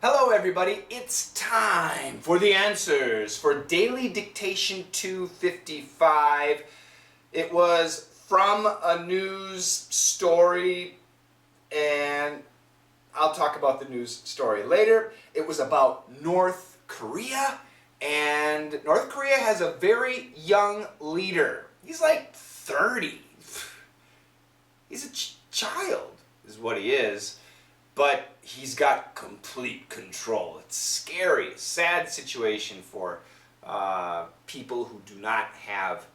Hello everybody, it's time for the answers for Daily Dictation 255. It was from a news story, and I'll talk about the news story later. It was about North Korea, and North Korea has a very young leader. He's like 30. He's a child, is what he is. But he's got complete control. It's scary, sad situation for people who do not have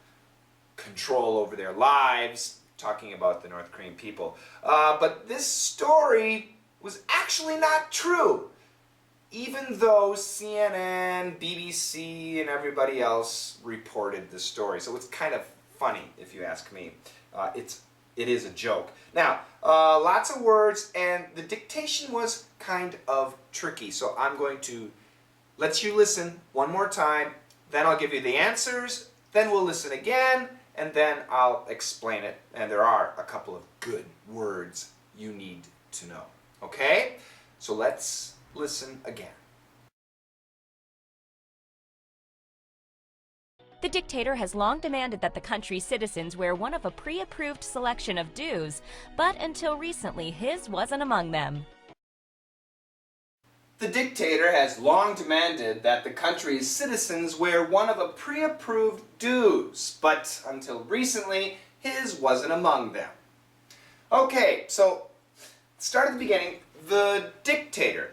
control over their lives, talking about the North Korean people. But this story was actually not true, even though CNN, BBC, and everybody else reported the story. So it's kind of funny, if you ask me. It is a joke. Now, lots of words, and the dictation was kind of tricky. So I'm going to let you listen one more time, then I'll give you the answers, then we'll listen again, and then I'll explain it. And there are a couple of good words you need to know. Okay? So let's listen again. The dictator has long demanded that the country's citizens wear one of a pre-approved selection of dues, but until recently, his wasn't among them. The dictator has long demanded that the country's citizens wear one of a pre-approved dues, but until recently, his wasn't among them. Okay, so start at the beginning. The dictator.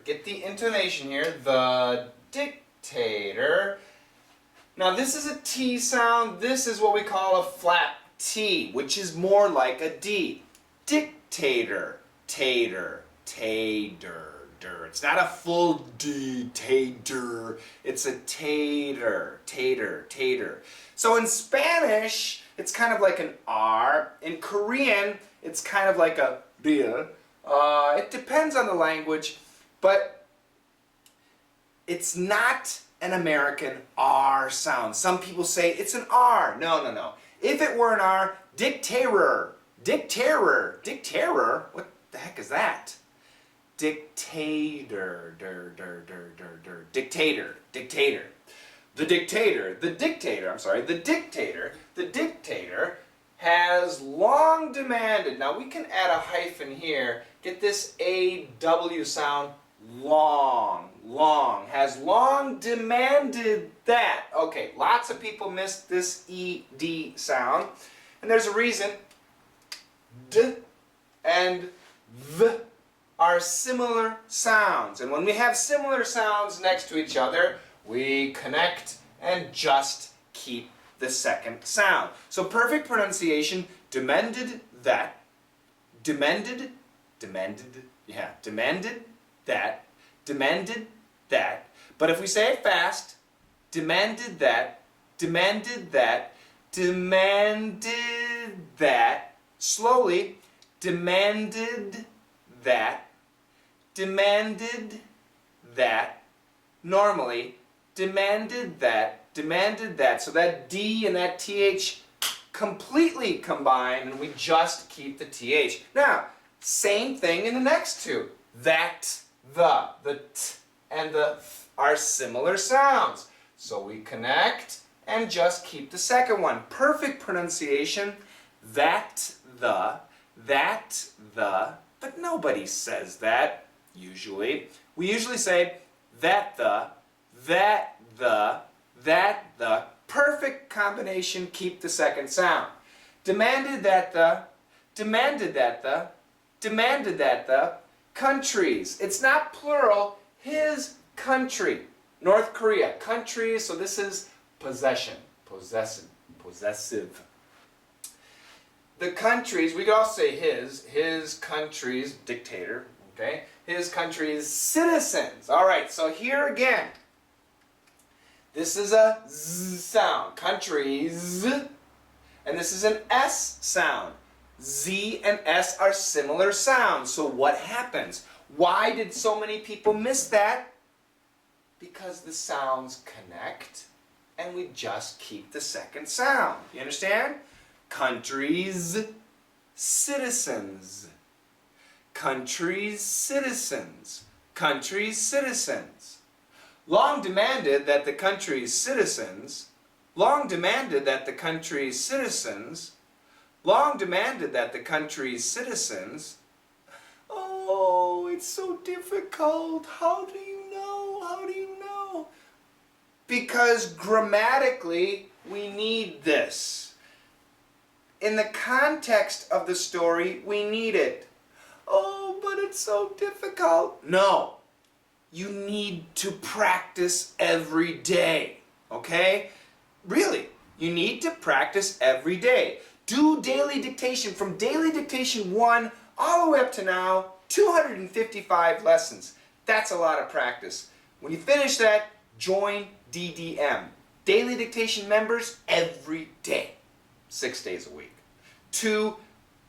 Get the intonation here. The dictator. Now this is a T sound, this is what we call a flat T, which is more like a D. Dictator, tater, tater. It's not a full D, tater. It's a tater, tater. So in Spanish, it's kind of like an R. In Korean, it's kind of like a B. It depends on the language, but it's not an American R sound. Some people say it's an R. No. If it were an R, dictator. What the heck is that? Dictator. Dictator. The dictator has long demanded. Now we can add a hyphen here. Get this AW sound. Has long demanded that. Okay, lots of people missed this ED sound, and there's a reason. D and V are similar sounds, and when we have similar sounds next to each other, we connect and just keep the second sound. So perfect pronunciation, demanded that, demanded that. But if we say it fast, demanded that, slowly, demanded that, normally, demanded that. So that D and that TH completely combine, and we just keep the TH. Now, same thing in the next two. That, the T and the Th are similar sounds. So we connect and just keep the second one. Perfect pronunciation, that, the, but nobody says that, usually. We usually say that, the, perfect combination, keep the second sound. Demanded that the, countries. It's not plural, his country. North Korea, countries, so this is possessive. The countries, we could also say his country's dictator, okay? His country's citizens. All right, so here again, this is a Z sound, countries, and this is an S sound. Z and S are similar sounds. So what happens? Why did so many people miss that? Because the sounds connect and we just keep the second sound. You understand? Countries, citizens. country's citizens. Country's citizens. Long demanded that the country's citizens, long demanded that the country's citizens, long demanded that the country's citizens. Oh, it's so difficult. How do you know? How do you know? Because grammatically, we need this. In the context of the story, we need it. Oh, but it's so difficult. No. You need to practice every day. Okay? Really, you need to practice every day. Do daily dictation from daily dictation 1 all the way up to now, 255 lessons. That's a lot of practice. When you finish that, join DDM. Daily dictation members every day, 6 days a week. 2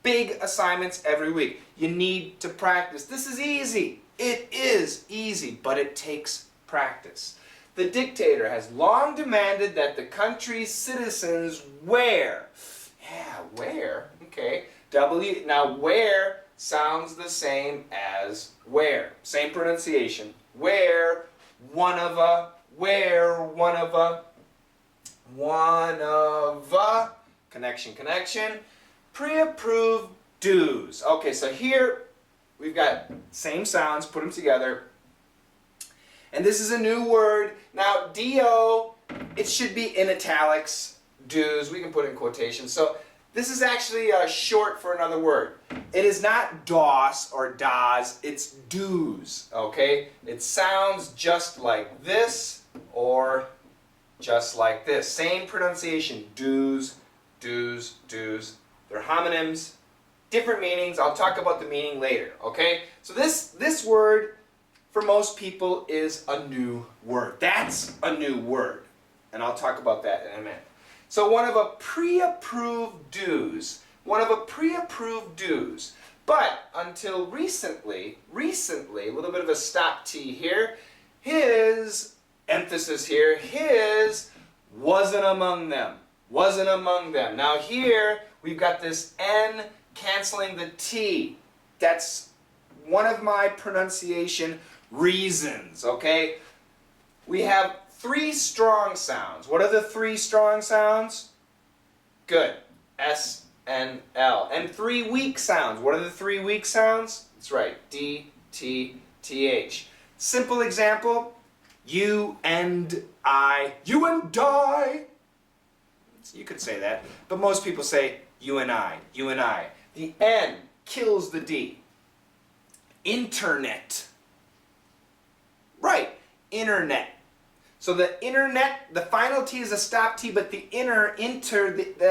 big assignments every week. You need to practice. This is easy. It is easy, but it takes practice. The dictator has long demanded that the country's citizens wear. Yeah, wear. Okay. Now, wear sounds the same as where. Same pronunciation. Where, one of a, where, one of a, connection, connection. Pre-approved dues. Okay, so here we've got same sounds, put them together. And this is a new word. Now, D-O, it should be in italics. Dues, we can put in quotations. So this is actually short for another word. It is not DOS or DAS, it's dues, okay? It sounds just like this or just like this. Same pronunciation, dues, dues, dues. They're homonyms, different meanings. I'll talk about the meaning later, okay? So this word, for most people, is a new word. That's a new word, and I'll talk about that in a minute. So one of a pre-approved dues, but until recently, a little bit of a stop T here, his, emphasis here, his wasn't among them, wasn't among them. Now here, we've got this N canceling the T. That's one of my pronunciation reasons, okay? We have 3 strong sounds. What are the 3 strong sounds? Good. S, N, L. And 3 weak sounds. What are the 3 weak sounds? That's right. D, T, T, H. Simple example. You and I. You and I. You could say that. But most people say you and I. You and I. The N kills the D. Internet. Right. Internet. So the internet, the final T is a stop T, but the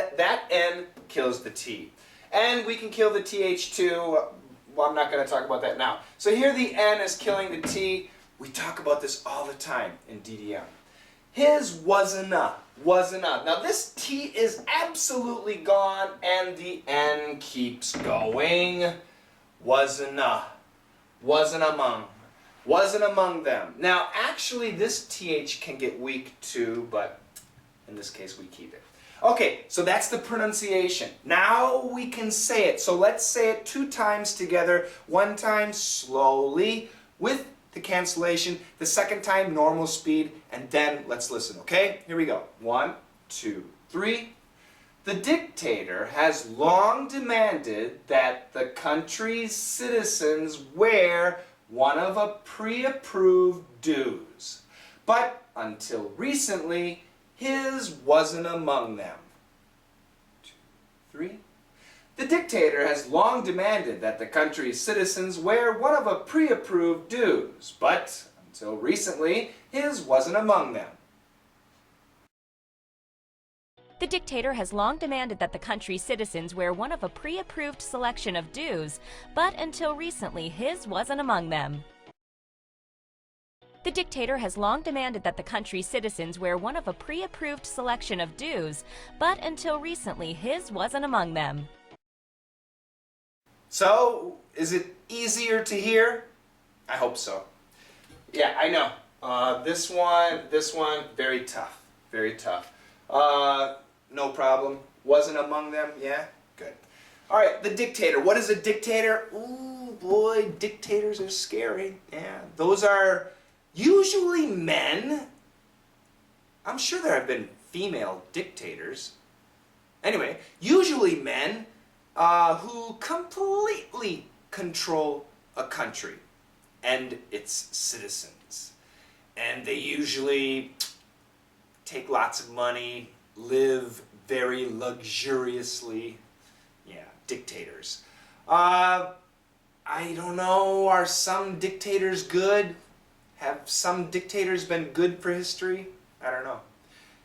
that N kills the T. And we can kill the TH too. Well, I'm not going to talk about that now. So here the N is killing the T. We talk about this all the time in DDM. His wasn't a. Now this T is absolutely gone and the N keeps going. Wasn't among. Wasn't among them. Now, actually, this TH can get weak too, but in this case, we keep it. Okay, so that's the pronunciation. Now we can say it. So let's say it 2 times together. 1 time slowly with the cancellation. The 2nd time normal speed, and then let's listen, okay? Here we go. 1, 2, 3. The dictator has long demanded that the country's citizens wear one of a pre-approved dues, but until recently, his wasn't among them. 2, 3. The dictator has long demanded that the country's citizens wear one of a pre-approved dues, but until recently, his wasn't among them. The dictator has long demanded that the country's citizens wear one of a pre-approved selection of dues, but until recently his wasn't among them. The dictator has long demanded that the country's citizens wear one of a pre-approved selection of dues, but until recently his wasn't among them. So, is it easier to hear? I hope so. Yeah, I know. This one, very tough. Very tough. No problem. Wasn't among them? Yeah? Good. Alright, the dictator. What is a dictator? Ooh, boy, dictators are scary. Yeah, those are usually men. I'm sure there have been female dictators. Anyway, usually men who completely control a country and its citizens. And they usually take lots of money, live very luxuriously. Yeah, dictators. I don't know, are some dictators good? Have some dictators been good for history? I don't know.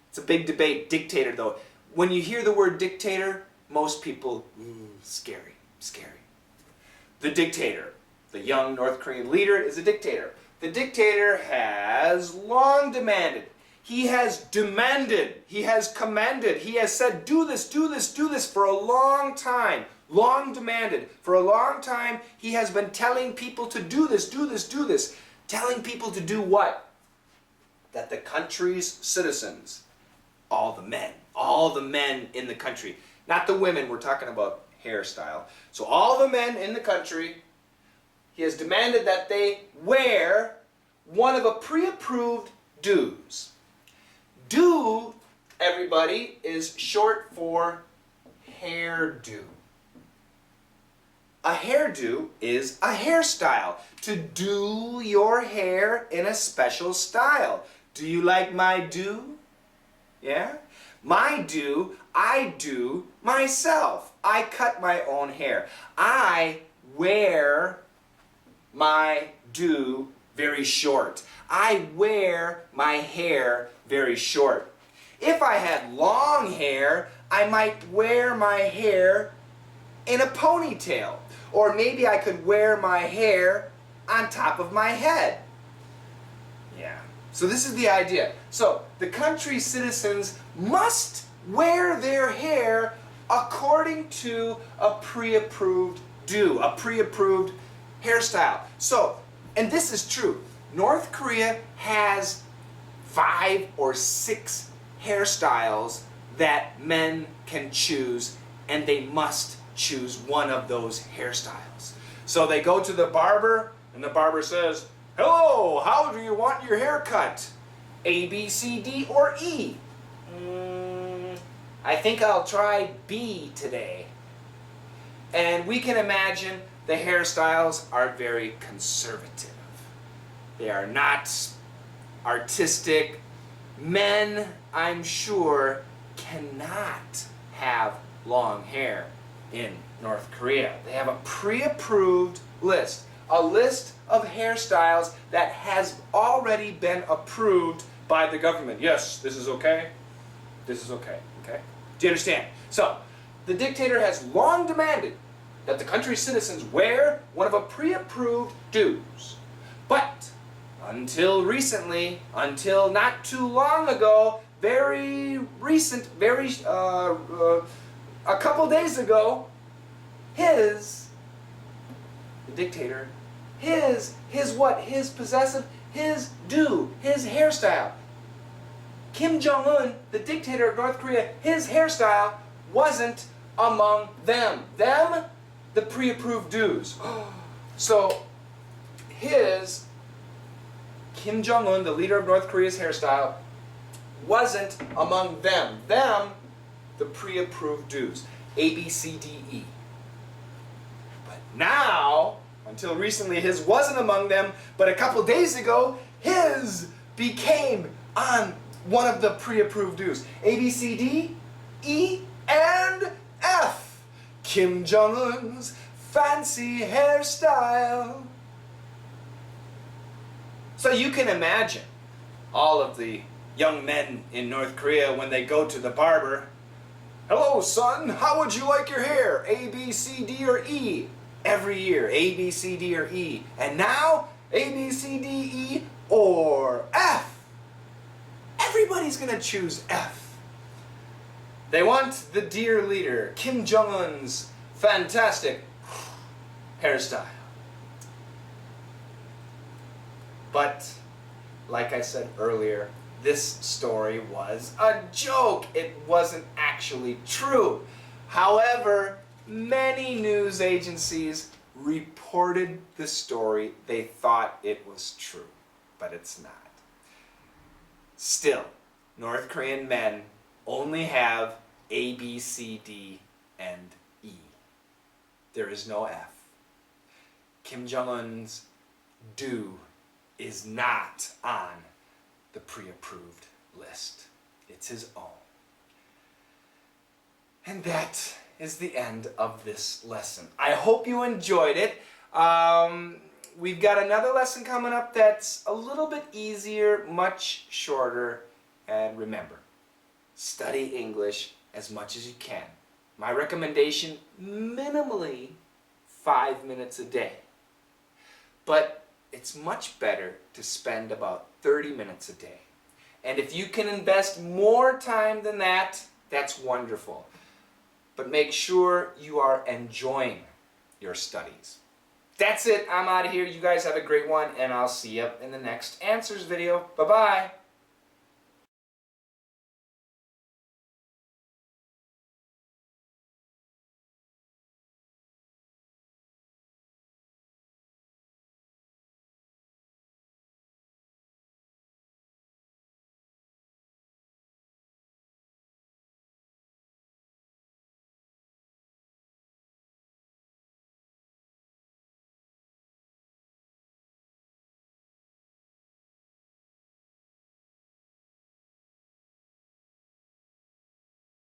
It's a big debate, dictator though. When you hear the word dictator, most people, scary, scary. The dictator, the young North Korean leader, is a dictator. The dictator has long demanded. He has demanded, he has commanded, he has said, do this, do this, do this for a long time. Long demanded. For a long time, he has been telling people to do this, do this, do this. Telling people to do what? That the country's citizens, all the men in the country, not the women, we're talking about hairstyle. So all the men in the country, he has demanded that they wear one of a pre-approved dues. Do, everybody, is short for hairdo. A hairdo is a hairstyle. To do your hair in a special style. Do you like my do? Yeah? My do, I do myself. I cut my own hair. I wear my do very short. I wear my hair very short. If I had long hair, I might wear my hair in a ponytail. Or maybe I could wear my hair on top of my head. Yeah. So this is the idea. So the country's citizens must wear their hair according to a pre-approved do, a pre-approved hairstyle. So, and this is true, North Korea has 5 or 6 hairstyles that men can choose, and they must choose one of those hairstyles. So they go to the barber, and the barber says, "Hello, how do you want your hair cut? A, B, C, D, or E?" I think I'll try B today. And we can imagine the hairstyles are very conservative. They are not artistic. Men, I'm sure, cannot have long hair in North Korea. They have a pre-approved list. A list of hairstyles that has already been approved by the government. Yes, this is okay. This is okay. Okay? Do you understand? So, the dictator has long demanded that the country's citizens wear one of a pre-approved dues. But until recently, until not too long ago, very recent, a couple days ago, the dictator, his do, his hairstyle. Kim Jong-un, the dictator of North Korea, his hairstyle wasn't among them. Them, the pre-approved dues. So, Kim Jong-un, the leader of North Korea's hairstyle, wasn't among them. Them, the pre-approved dues. A, B, C, D, E. But now, until recently, his wasn't among them, but a couple days ago, his became on one of the pre-approved dues. A, B, C, D, E, and F. Kim Jong-un's fancy hairstyle. So you can imagine all of the young men in North Korea when they go to the barber. "Hello, son, how would you like your hair? A, B, C, D, or E?" Every year, A, B, C, D, or E. And now, A, B, C, D, E, or F. Everybody's gonna choose F. They want the dear leader, Kim Jong-un's fantastic hairstyle. But, like I said earlier, this story was a joke. It wasn't actually true. However, many news agencies reported the story. They thought it was true, but it's not. Still, North Korean men only have A, B, C, D, and E. There is no F. Kim Jong-un's do is not on the pre-approved list. It's his own. And that is the end of this lesson. I hope you enjoyed it. We've got another lesson coming up that's a little bit easier, much shorter, and remember, study English as much as you can. My recommendation, minimally 5 minutes a day. But it's much better to spend about 30 minutes a day. And if you can invest more time than that, that's wonderful. But make sure you are enjoying your studies. That's it. I'm out of here. You guys have a great one, and I'll see you in the next answers video. Bye-bye.